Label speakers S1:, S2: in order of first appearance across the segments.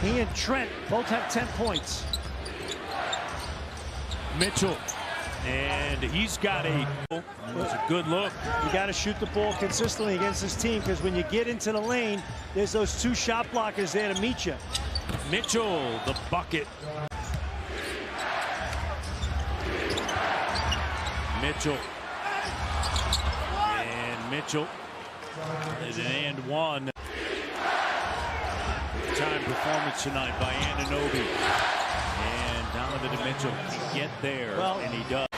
S1: He and Trent both have 10 points.
S2: Mitchell, and he's got a good look.
S1: You got to shoot the ball consistently against this team, because when you get into the lane, there's those two shot blockers there to meet you.
S2: Mitchell, the bucket. Mitchell. And Mitchell is an and one. Time performance tonight by Anunoby. And Donovan Mitchell can get there, and he does.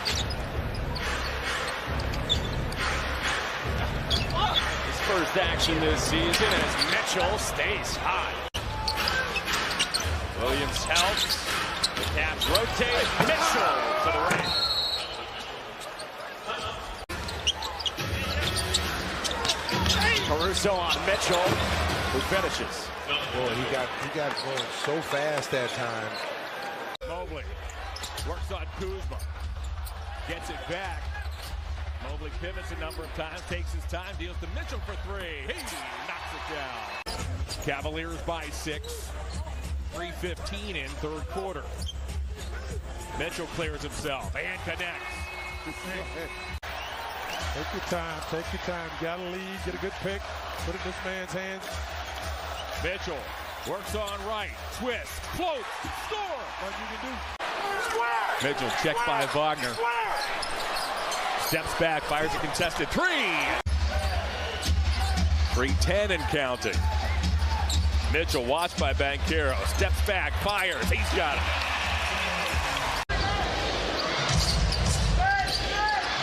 S3: His first action this season as Mitchell stays hot. Williams helps. The Cavs rotate. Mitchell to the rim. Caruso on Mitchell, who finishes.
S4: Boy, he got going so fast that time.
S3: Mobley works on Kuzma. Gets it back. Mobley pivots a number of times, takes his time, deals to Mitchell for three. He knocks it down. Cavaliers by 6. 3:15 in third quarter. Mitchell clears himself and connects.
S5: Take your time, take your time. You got to lead, get a good pick, put it in this man's hands.
S3: Mitchell works on right, twist, float, score.
S5: What you can do.
S3: Mitchell checked by Wagner. Steps back, fires a contested three. 3:10 and counting. Mitchell watched by Banchero. Steps back, fires. He's got it.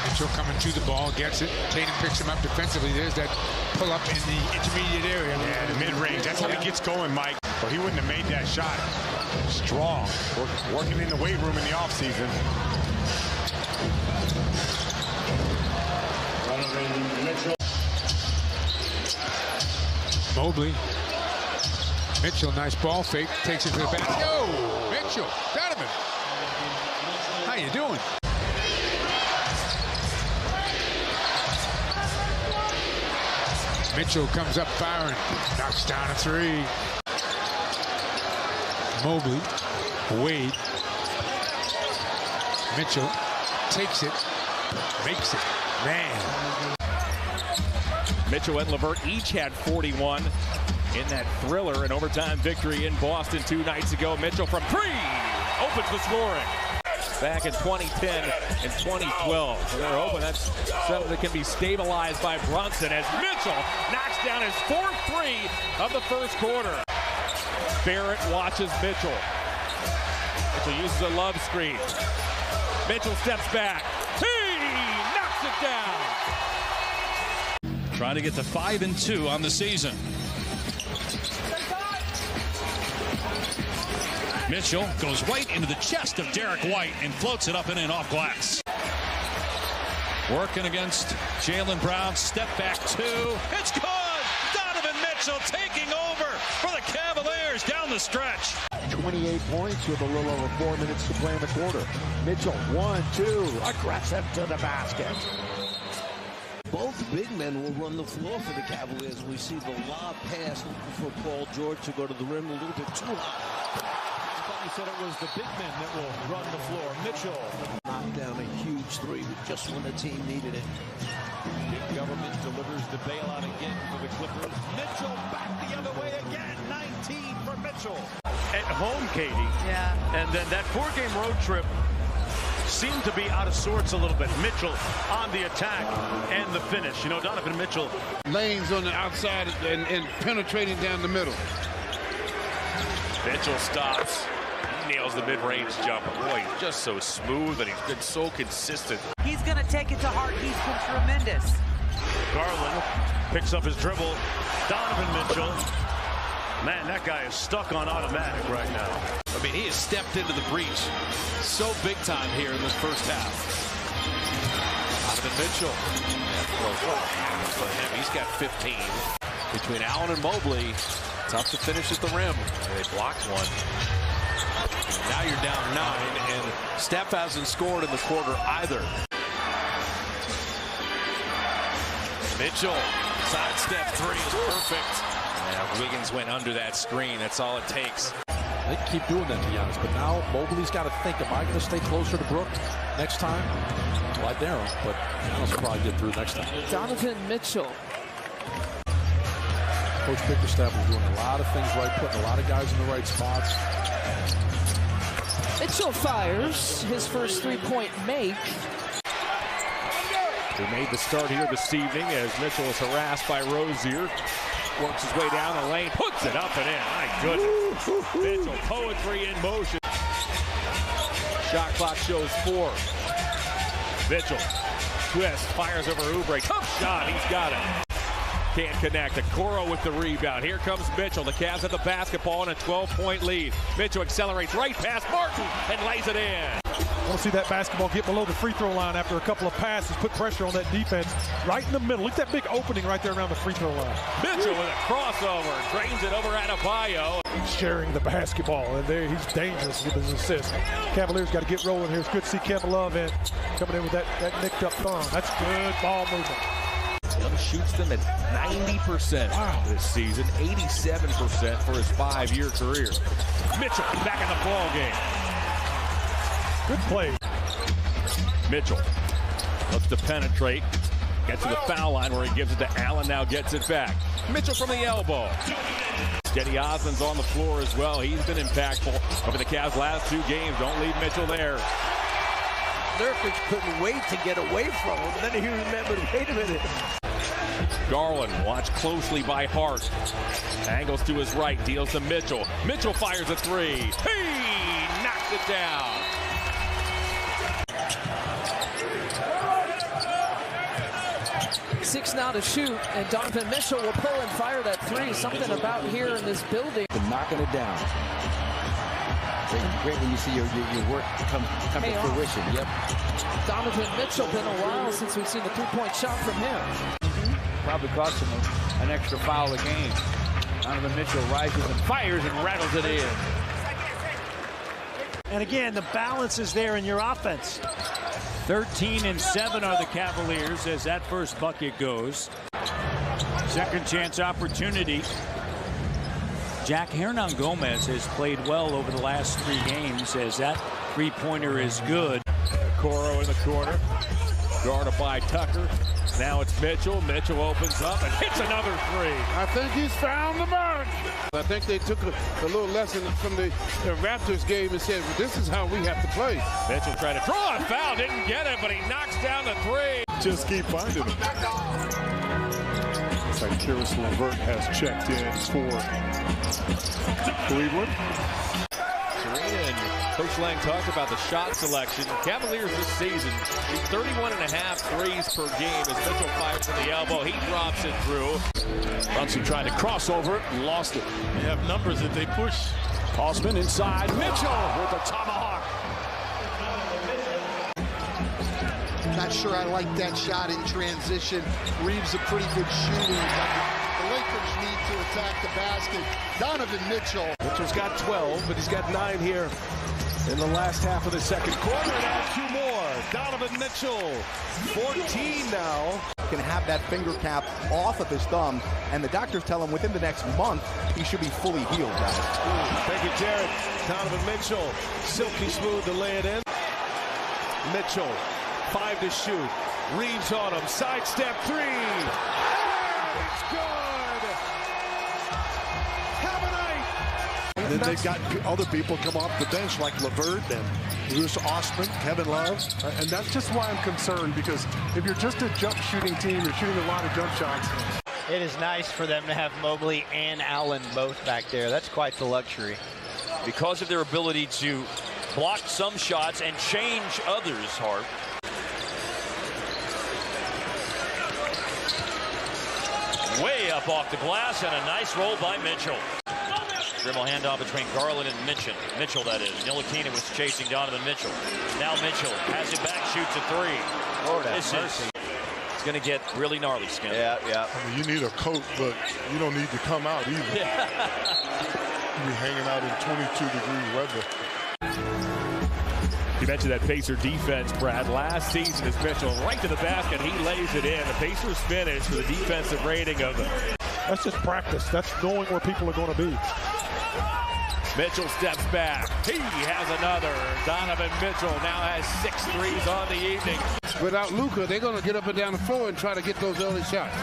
S6: Mitchell coming to the ball, gets it. Tatum picks him up defensively. There's that pull up in the intermediate area.
S7: Yeah, the mid-range. That's how he gets going, Mike. Or he wouldn't have made that shot. Strong. Working in the weight room in the offseason.
S6: Mobley. Mitchell, nice ball fake. Takes it to the basket. Oh, Mitchell. Donovan. How you doing? Mitchell comes up firing. Knocks down a three. Mobley. Wade. Mitchell takes it. Makes it. Man.
S3: Mitchell and LeVert each had 41 in that thriller and overtime victory in Boston 2 nights ago. Mitchell from 3 opens the scoring. Back in 2010 and 2012. They're hoping that's something that can be stabilized by Brunson as Mitchell knocks down his 4th 3 of the first quarter. Barrett watches Mitchell. Mitchell uses a love screen. Mitchell steps back. He knocks it down.
S2: Trying to get to 5-2 on the season. Mitchell goes right into the chest of Derek White and floats it up and in off glass. Working against Jaylen Brown. Step back 2. It's good! Donovan Mitchell taking over for the Cavaliers down the stretch.
S4: 28 points with a little over 4 minutes to play in the quarter. Mitchell, 1-2, aggressive to the basket.
S8: Both big men will run the floor for the Cavaliers. We see the lob pass for Paul George to go to the rim a little bit too high.
S5: He said it was the big men that will run the floor. Mitchell
S8: knocked down a huge 3 just when the team needed it.
S5: Big government delivers the bailout again for the Clippers. Mitchell back the other way again. 19 for Mitchell.
S1: At home, Katie.
S9: Yeah.
S1: And then that 4-game road trip seemed to be out of sorts a little bit. Mitchell on the attack and the finish. You know, Donovan Mitchell.
S4: Lanes on the outside and penetrating down the middle.
S3: Mitchell stops. He nails the mid-range jumper. Boy, he's just so smooth and he's been so consistent.
S9: He's going to take it to heart. He's been tremendous.
S1: Garland picks up his dribble. Donovan Mitchell. Man, that guy is stuck on automatic right now.
S10: I mean, he has stepped into the breach so big time here in this first half. Donovan Mitchell. For him, he's got 15. Between Allen and Mobley, tough to finish at the rim. They blocked one. Now you're down 9, and Steph hasn't scored in the quarter either. Mitchell, sidestep 3 is perfect. Yeah, Wiggins went under that screen. That's all it takes.
S11: They can keep doing that, to be honest. But now Mobley's got to think, am I going to stay closer to Brook next time? Well, I dare him, but Giannis will probably get through next time.
S12: Donovan Mitchell.
S11: Coach Bickerstaff is doing a lot of things right, putting a lot of guys in the right spots.
S12: Mitchell fires his first three-point make.
S3: He made the start here this evening as Mitchell is harassed by Rozier. Works his way down the lane, puts it up and in. My goodness. Mitchell, poetry in motion. Shot clock shows 4. Mitchell, twist, fires over Oubre. Tough shot, he's got it. Can't connect. Okoro with the rebound. Here comes Mitchell. The Cavs have the basketball and a 12-point lead. Mitchell accelerates right past Martin and lays it in.
S13: I want to see that basketball get below the free throw line after a couple of passes, put pressure on that defense right in the middle. Look at that big opening right there around the free throw line.
S3: Mitchell with a crossover, drains it over Adebayo.
S13: He's sharing the basketball, and there he's dangerous with his assist. Cavaliers got to get rolling here. It's good to see Kevin Love coming in with that nicked up thumb. That's good ball movement.
S3: Young shoots them at 90% this season, 87% for his 5-year career. Mitchell back in the ball game.
S13: Good play.
S3: Mitchell looks to penetrate. Gets to the foul line where he gives it to Allen. Now gets it back. Mitchell from the elbow. Cedi Osman's on the floor as well. He's been impactful over the Cavs' last 2 games. Don't leave Mitchell there.
S8: Nurkic couldn't wait to get away from him. Then he remembered, wait a minute.
S3: Garland watched closely by Hart. Angles to his right, deals to Mitchell. Mitchell fires a 3. He knocks it down.
S12: Six now to shoot, and Donovan Mitchell will pull and fire that 3. Something about here in this building.
S14: Knocking it down. Great when you see your work come to fruition. Yep.
S12: Donovan Mitchell, been a while since we've seen a 3-point shot from him.
S14: Probably cost him an extra foul a game. Donovan Mitchell rises and fires and rattles it in.
S15: And again, the balance is there in your offense. 13-7 are the Cavaliers as that first bucket goes. Second chance opportunity. Jack Hernangomez has played well over the last 3 games as that three-pointer is good.
S3: Okoro in the corner. Guarded by Tucker. Now it's Mitchell. Mitchell opens up and hits another 3.
S16: I think he's found the mark. I think they took a little lesson from the Raptors game and said, well, this is how we have to play.
S3: Mitchell tried to draw a foul, didn't get it, but he knocks down the 3.
S17: Just keep finding them. It's like Karis LeVert has checked in for Cleveland.
S3: Serena and Coach Lang talked about the shot selection. Cavaliers this season, 31.5 threes per game as Mitchell fires from the elbow. He drops it through.
S6: Brunson tried to cross over it and lost it. They have numbers that they push. Osman inside. Mitchell with the tomahawk.
S18: Not sure I like that shot in transition. Reeves a pretty good shooter. The Lakers need to attack the basket. Donovan Mitchell.
S19: Mitchell's got 12, but he's got 9 here in the last half of the second quarter. Now 2 more. Donovan Mitchell, 14 now.
S20: Can have that finger cap off of his thumb, and the doctors tell him within the next month he should be fully healed, guys.
S19: Thank you, Jared. Donovan Mitchell, silky smooth to lay it in. Mitchell, 5 to shoot. Reeves on him, sidestep 3. It's good. Have a night.
S4: Then they've got other people come off the bench like LeVert and Bruce Osman, Kevin Love.
S17: And that's just why I'm concerned, because if you're just a jump shooting team, you're shooting a lot of jump shots.
S21: It is nice for them to have Mobley and Allen both back there. That's quite the luxury.
S22: Because of their ability to block some shots and change others, Hart. Way up off the glass, and a nice roll by Mitchell. Dribble handoff between Garland and Mitchell. Mitchell, that is. Ntilikina was chasing Donovan Mitchell. Now Mitchell has it back, shoots a 3.
S21: Oh,
S22: this is going to get really gnarly, Skin.
S21: Yeah.
S17: I mean, you need a coat, but you don't need to come out either.
S22: Yeah.
S17: You'll be hanging out in 22-degree weather.
S3: You mentioned that Pacer defense, Brad. Last season is Mitchell right to the basket. He lays it in. The Pacers finish with a defensive rating of...
S13: That's just practice. That's knowing where people are going to be.
S3: Mitchell steps back. He has another. Donovan Mitchell now has 6 threes on the evening.
S16: Without Luka, they're going to get up and down the floor and try to get those early shots.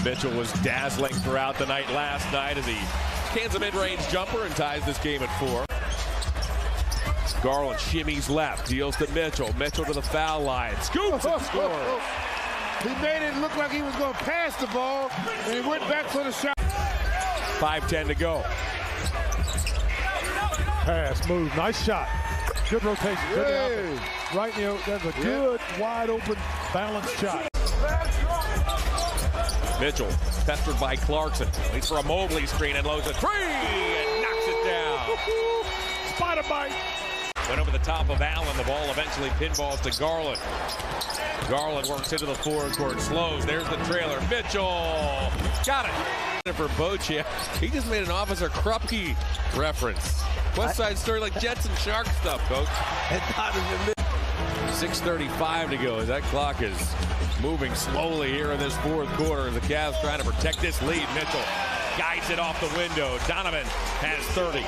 S3: Mitchell was dazzling throughout the night last night as he cans a mid-range jumper and ties this game at 4. Garland shimmies left, deals to Mitchell. Mitchell to the foul line. Scoops and scores.
S16: He made it look like he was going to pass the ball, and he went back for the shot.
S3: 5:10 to go.
S13: Pass, move, nice shot. Good rotation. Good right now, that's a good, wide open, balanced shot.
S3: Mitchell, pestered by Clarkson. Waits for a Mobley screen and loads a 3 and knocks it down.
S13: Spider bite.
S3: Went over the top of Allen. The ball eventually pinballs to Garland. Garland works into the forward court, slows. There's the trailer. Mitchell got it. For Boccia, he just made an Officer Krupke reference. West Side Story, like Jets and Sharks stuff, Coach. 6:35 to go as that clock is moving slowly here in this fourth quarter as the Cavs trying to protect this lead. Mitchell guides it off the window. Donovan has 30.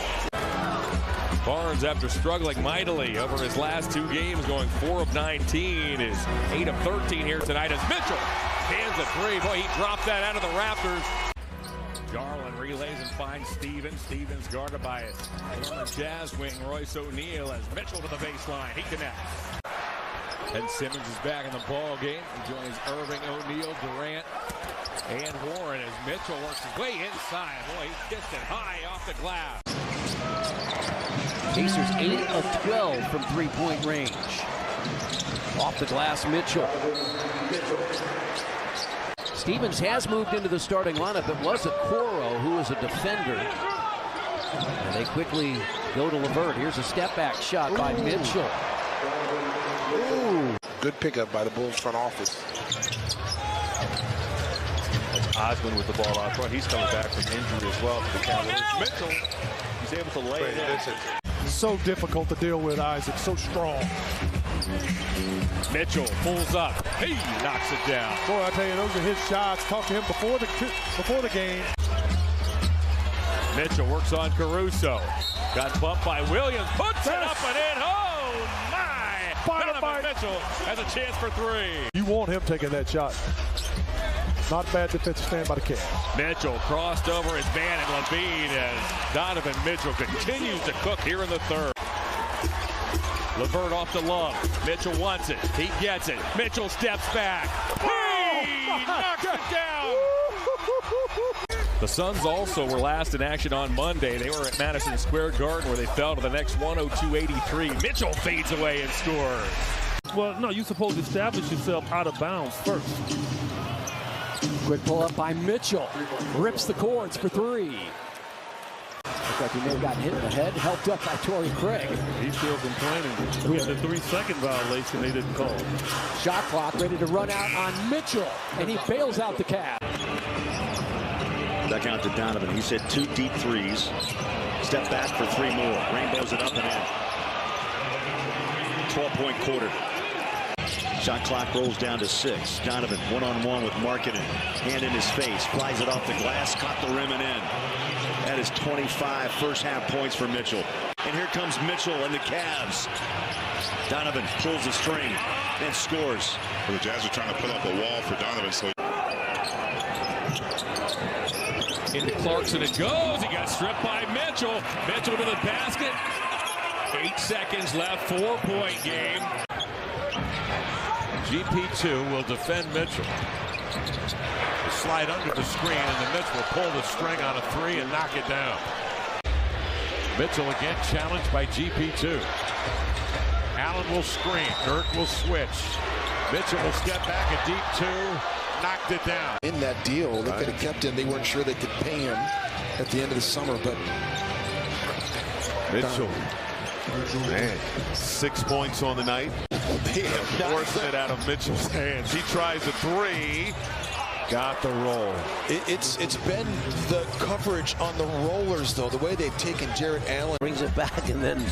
S3: Barnes, after struggling mightily over his last 2 games, going 4 of 19, is 8 of 13 here tonight as Mitchell hands a 3. Boy, he dropped that out of the rafters. Garland relays and finds Stevens. Stevens guarded by former Jazz wing Royce O'Neal as Mitchell to the baseline. He connects. And Simmons is back in the ball game. He joins Irving, O'Neal, Durant, and Warren as Mitchell works his way inside. Boy, he kissed it high off the glass.
S12: Pacers 8 of 12 from three-point range. Off the glass, Mitchell. Stevens has moved into the starting lineup. It was Okoro who was a defender. And they quickly go to LeVert. Here's a step-back shot by Mitchell.
S2: Ooh. Good pickup by the Bulls front office.
S19: Osman with the ball out front. He's coming back from injury as well for the Cavaliers. Mitchell, he's able to lay it in.
S13: So difficult to deal with, Isaac. So strong.
S3: Mitchell pulls up. He knocks it down.
S13: Boy, I tell you, those are his shots. Talked to him before the game.
S3: Mitchell works on Caruso. Got bumped by Williams. Puts it up and in. Oh, my! Donovan Mitchell has a chance for 3.
S13: You want him taking that shot. Not bad defensive stand by the Cavs.
S3: Mitchell crossed over his man and Levine as Donovan Mitchell continues to cook here in the third. LeVert off to Love. Mitchell wants it. He gets it. Mitchell steps back. He knocks it down. The Suns also were last in action on Monday. They were at Madison Square Garden where they fell to the next 102-83. Mitchell fades away and scores.
S7: Well, no, you're supposed to establish yourself out of bounds first.
S12: Quick pull up by Mitchell. Rips the cords for 3. Looks like he may have gotten hit in the head. Helped up by Torrey Craig.
S7: He's still complaining. We had a 3-second violation they didn't call.
S12: Shot clock ready to run out on Mitchell. And he bails out the Cavs.
S23: Back out to Donovan. He's hit 2 deep threes. Step back for 3 more. Rainbows it up and in. 12-point quarter. Shot clock rolls down to 6. Donovan one-on-one with Markkanen. Hand in his face. Flies it off the glass. Caught the rim and in. That is 25 first-half points for Mitchell. And here comes Mitchell and the Cavs. Donovan pulls the string and scores.
S24: Well, the Jazz are trying to put up a wall for Donovan. So
S3: into Clarkson it goes. He got stripped by Mitchell. Mitchell to the basket. 8 seconds left. 4-point game.
S19: GP2 will defend Mitchell. Slide under the screen, and then Mitchell will pull the string on a 3 and knock it down. Mitchell again challenged by GP2. Allen will screen. Dirk will switch. Mitchell will step back a deep 2. Knocked it down.
S2: In that deal, they could have kept him. They weren't sure they could pay him at the end of the summer, but
S19: Mitchell, man, 6 points on the night. They have forced it out of Mitchell's hands. He tries a 3. Got the roll.
S2: It's been the coverage on the rollers, though. The way they've taken Jarrett Allen.
S8: Brings it back and then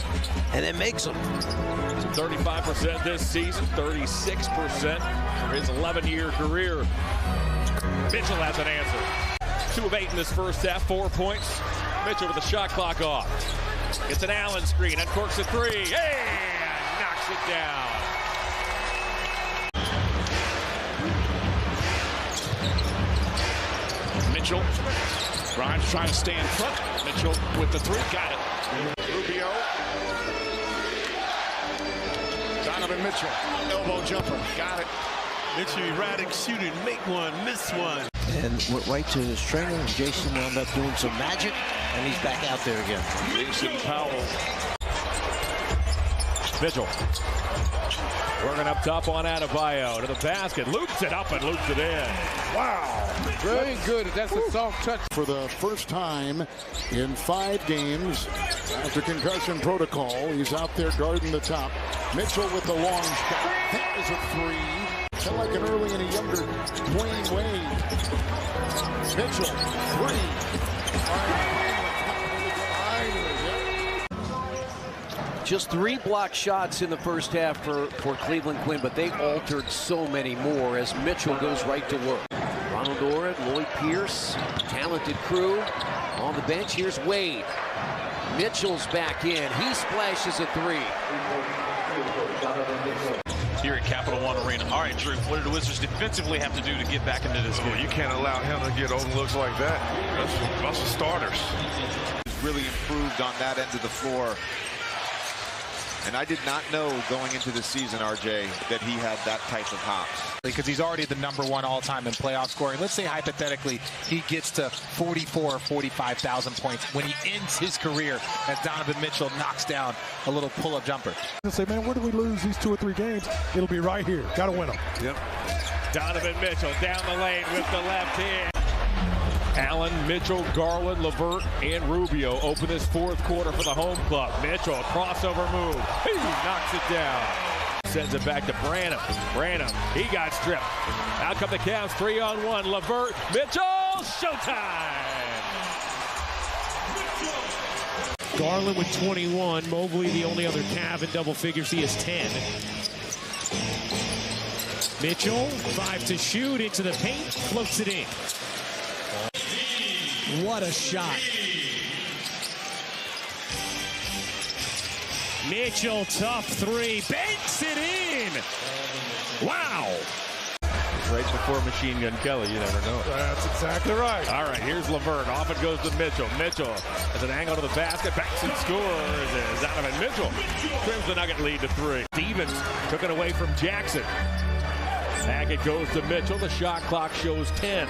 S8: makes them.
S3: 35% this season, 36% for his 11-year career. Mitchell has an answer. 2 of 8 in this first half, 4 points. Mitchell with the shot clock off. It's an Allen screen, uncorks a three, and knocks it down.
S19: Mitchell. Grimes trying to stay in front. Mitchell with the three, got it. Rubio. Donovan Mitchell, elbow jumper, got it.
S1: Mitchell, erratic shooting, make one, miss one.
S8: And went right to his trainer, and Jason wound up doing some magic, and he's back out there again.
S19: Jason Powell.
S3: Mitchell working up top on Adebayo to the basket, loops it up and loops it in.
S4: Wow, very good. That's a soft touch. For the first time in 5 games after concussion protocol, he's out there guarding the top. Mitchell with the long shot. That is a 3. Felt like an early and a younger Dwayne Wade. Mitchell,
S12: 3. Just 3 block shots in the first half for Cleveland Quinn, but they altered so many more as Mitchell goes right to work. Ronald Orred, Lloyd Pierce, talented crew. On the bench, here's Wade. Mitchell's back in. He splashes a 3.
S22: Here at Capital One Arena. All right, Drew, what do the Wizards defensively have to do to get back into this game?
S1: You can't allow him to get open looks like that. That's the starters.
S5: He's really improved on that end of the floor. And I did not know going into the season, RJ, that he had that type of hops.
S9: Because he's already the #1 all-time in playoff scoring. Let's say hypothetically he gets to 44 or 45,000 points when he ends his career as Donovan Mitchell knocks down a little pull-up jumper.
S13: I say, man, where do we lose these 2 or 3 games? It'll be right here. Got to win them.
S3: Yep. Donovan Mitchell down the lane with the left hand. Allen, Mitchell, Garland, LeVert, and Rubio open this 4th quarter for the home club. Mitchell, a crossover move. He knocks it down. Sends it back to Branham. Branham, he got stripped. Out come the Cavs, 3-on-1. LeVert, Mitchell, showtime!
S10: Garland with 21. Mobley, the only other Cav in double figures. He has 10. Mitchell, 5 to shoot, into the paint, floats it in. What a shot. Mitchell, tough 3, banks it in. Wow.
S3: Right before Machine Gun Kelly, you never know.
S13: That's exactly right.
S3: All right, here's LeVert. Off it goes to Mitchell. Mitchell has an angle to the basket, backs and scores. As Donovan Mitchell trims the Nugget lead to 3. Stevens took it away from Jackson. Back it goes to Mitchell. The shot clock shows 10.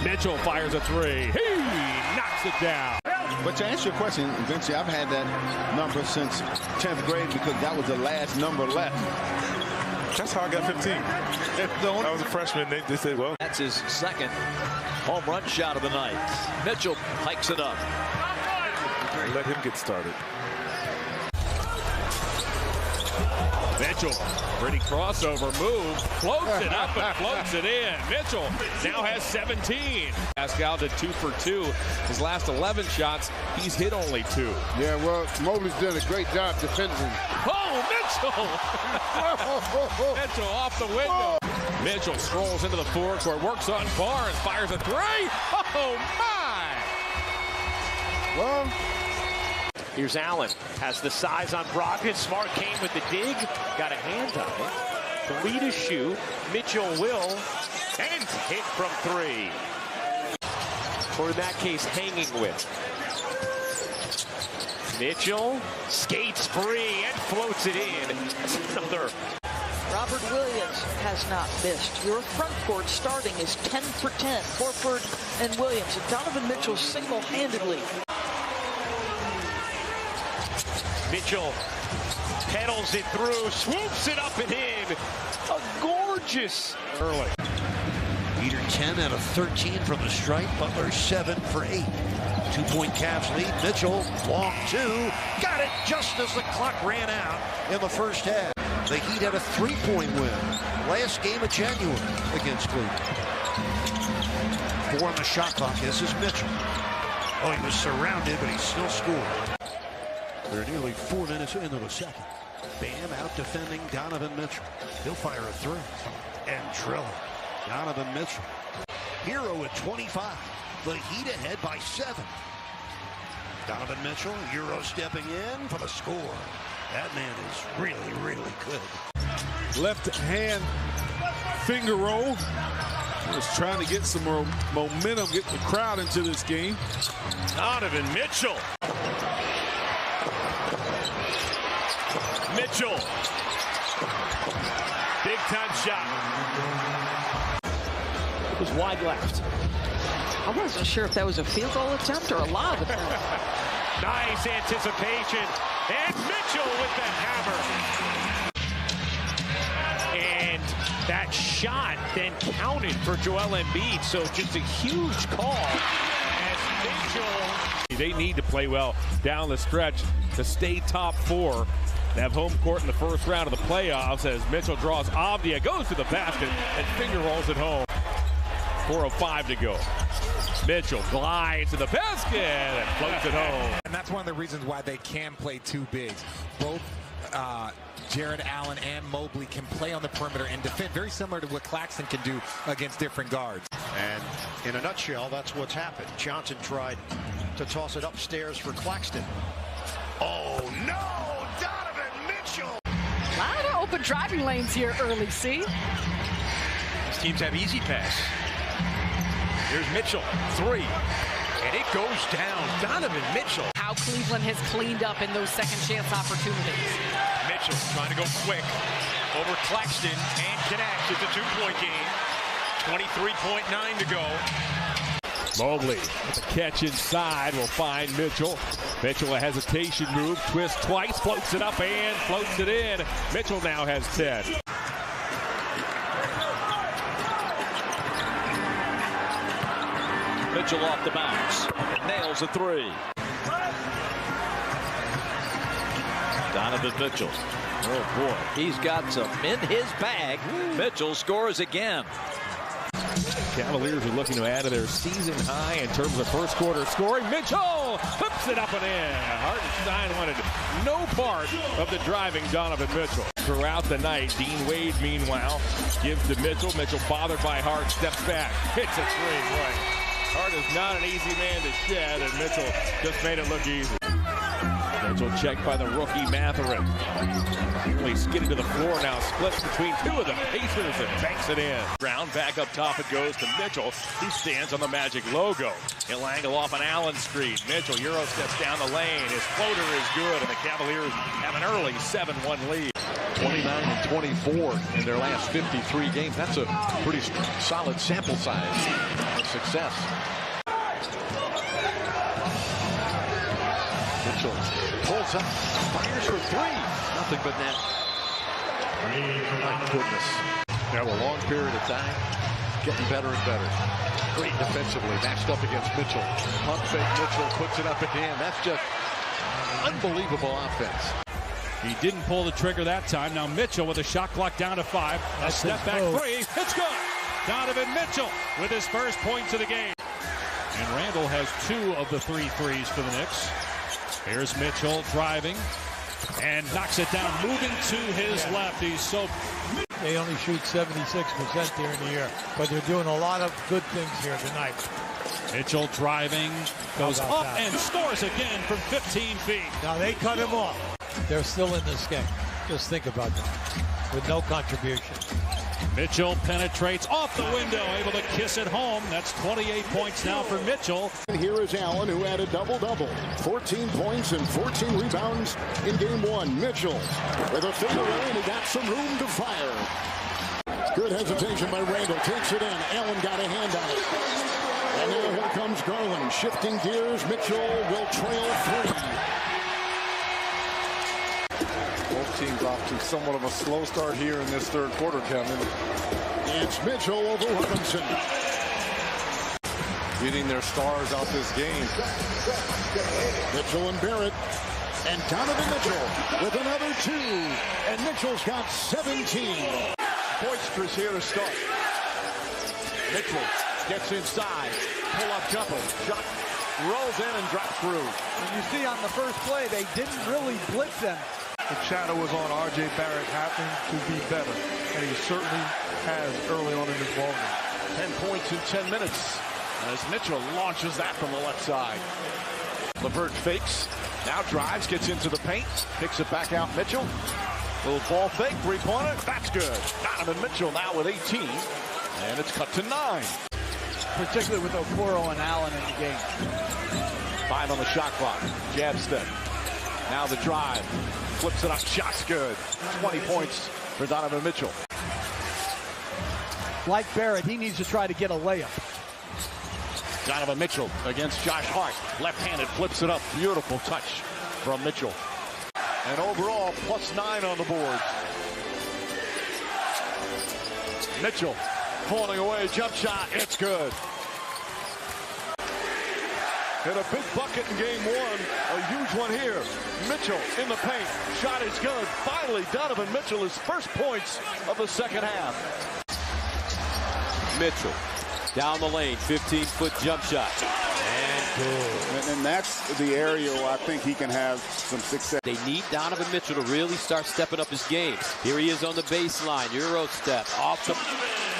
S3: Mitchell fires a 3. He knocks it down.
S25: But to answer your question, Vinci, I've had that number since 10th grade because that was the last number left.
S1: That's how I got 15. I was a freshman. They said, well.
S22: That's his 2nd home run shot of the night. Mitchell hikes it up.
S1: Let him get started.
S3: Mitchell, pretty crossover move, floats it up and floats it in. Mitchell now has 17. Pascal did 2 for 2. His last 11 shots, he's hit only 2.
S4: Yeah, well, Mobley's done a great job defending.
S3: Oh, Mitchell! Mitchell off the window. Mitchell strolls into the forecourt, works on Barnes, fires a 3. Oh, my!
S25: Well,
S10: here's Allen, has the size on Brogdon. Smart came with the dig, got a hand on it. The lead is shoot. Mitchell will, and hit from 3. Or in that case, hanging with. Mitchell skates free and floats it in. That's another.
S26: Robert Williams has not missed. Your front court starting is 10 for 10. Horford and Williams. And Donovan Mitchell single-handedly.
S10: Mitchell pedals it through, swoops it up and in. A gorgeous
S3: early.
S8: Peter 10 out of 13 from the stripe. Butler 7 for 8. 2-point Cavs lead. Mitchell, long 2. Got it just as the clock ran out in the first half. The Heat had a 3-point win last game of January against Cleveland. 4 on the shot clock. This is Mitchell. Oh, he was surrounded, but he still scored. They're nearly 4 minutes into the second. Bam out defending Donovan Mitchell. He'll fire a 3 and drill it. Donovan Mitchell. Hero at 25. The Heat ahead by 7. Donovan Mitchell, Euro stepping in for the score. That man is really, really good.
S1: Left hand finger roll. Just trying to get some more momentum, get the crowd into this game.
S22: Donovan Mitchell. Mitchell. Big time shot.
S12: It was wide left.
S26: I wasn't sure if that was a field goal attempt or a lob attempt.
S22: Nice anticipation. And Mitchell with the hammer. And that shot then counted for Joel Embiid. So just a huge call as Mitchell.
S3: They need to play well down the stretch to stay top four. They have home court in the first round of the playoffs as Mitchell draws Avdia, goes to the basket, and finger rolls it home. 4:05 to go. Mitchell glides to the basket and floats it home.
S9: And that's one of the reasons why they can play two bigs. Both Jared Allen and Mobley can play on the perimeter and defend, very similar to what Claxton can do against different guards.
S8: And in a nutshell, that's what's happened. Johnson tried to toss it upstairs for Claxton. Oh, no! Donovan Mitchell!
S6: A lot of open driving lanes here early, see?
S22: These teams have easy pass. Here's Mitchell, three, and it goes down. Donovan Mitchell.
S6: How Cleveland has cleaned up in those second chance opportunities.
S22: Mitchell trying to go quick over Claxton and connects. It's a two-point game. 23.9 to go.
S3: Mobley with a catch inside will find Mitchell. Mitchell a hesitation move, twists twice, floats it up and floats it in. Mitchell now has 10.
S22: Mitchell off the bounce. Nails a three.
S10: Donovan Mitchell. Oh boy, he's got some in his bag. Mitchell scores again.
S3: Cavaliers are looking to add to their season high in terms of first quarter scoring. Mitchell whips it up and in. Hartenstein wanted no part of the driving Donovan Mitchell. Throughout the night, Dean Wade, meanwhile, gives to Mitchell. Mitchell bothered by Hart, steps back, hits a three. Boy, Hart is not an easy man to shed, and Mitchell just made it look easy. Mitchell checked by the rookie Mathurin. Really skidded to the floor now, splits between two of the Pacers and banks it in. Brown back up top, it goes to Mitchell. He stands on the Magic logo. He'll angle off an Allen screen. Mitchell Euro steps down the lane. His floater is good, and the Cavaliers have an early 7-1 lead.
S11: 29-24 in their last 53 games. That's a pretty solid sample size of success. Mitchell pulls up, fires for three. Nothing but net. My goodness. Now a long period of time, getting better and better. Great defensively, matched up against Mitchell. Pump fake, Mitchell puts it up at the end. That's just unbelievable offense.
S7: He didn't pull the trigger that time. Now Mitchell with a shot clock down to 5. A step back three. It's good. Donovan Mitchell with his first points of the game. And Randall has 2 of the 3 threes for the Knicks. Here's Mitchell driving and knocks it down, moving to his left. He's so...
S13: They only shoot 76% during the year, but they're doing a lot of good things here tonight.
S7: Mitchell driving, goes up and scores again from 15 feet.
S13: Now they cut him off. They're still in this game. Just think about that. With no contribution.
S7: Mitchell penetrates off the window, able to kiss it home. That's 28 points now for Mitchell.
S4: And here is Allen, who had a double-double. 14 points and 14 rebounds in game 1. Mitchell with a fadeaway, and he got some room to fire. Good hesitation by Randall. Takes it in. Allen got a hand on it. And now here comes Garland. Shifting gears. Mitchell will trail 3.
S17: Both teams off to somewhat of a slow start here in this third quarter, Kevin.
S4: It's Mitchell over Robinson.
S17: Getting their stars out this game.
S4: Mitchell and Barrett. And Donovan Mitchell with another 2. And Mitchell's got 17.
S11: Boisterous here to start. Mitchell gets inside. Pull-up jumper. Shot rolls in and drops through.
S14: And you see on the first play, they didn't really blitz them.
S17: The shadow was on R.J. Barrett, having to be better, and he certainly has early on in this ballgame.
S11: 10 points in 10 minutes as Mitchell launches that from the left side.
S19: LeVert fakes, now drives, gets into the paint, picks it back out. Mitchell, little ball fake, three-pointer, that's good. Donovan Mitchell now with 18, and it's cut to 9.
S14: Particularly with Okoro and Allen in the game.
S19: 5 on the shot clock, jab step. Now the drive, flips it up, shot's good. 20 points for Donovan Mitchell.
S14: Like Barrett, he needs to try to get a layup.
S19: Donovan Mitchell against Josh Hart. Left-handed, flips it up. Beautiful touch from Mitchell. And overall, +9 on the board. Mitchell falling away, jump shot, it's good. And a big bucket in game 1, a huge one here. Mitchell in the paint, shot is good. Finally, Donovan Mitchell, his first points of the second half.
S15: Mitchell down the lane, 15-foot jump shot. And good.
S25: And that's the area where I think he can have some success.
S15: They need Donovan Mitchell to really start stepping up his game. Here he is on the baseline, Euro step, off the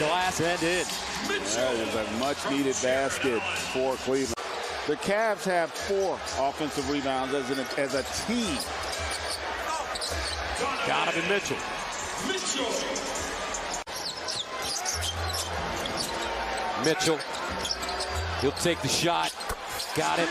S15: glass and in.
S25: That is a much-needed basket for Cleveland. The Cavs have 4 offensive rebounds as a team.
S19: Donovan Mitchell.
S15: Mitchell, he'll take the shot. Got it.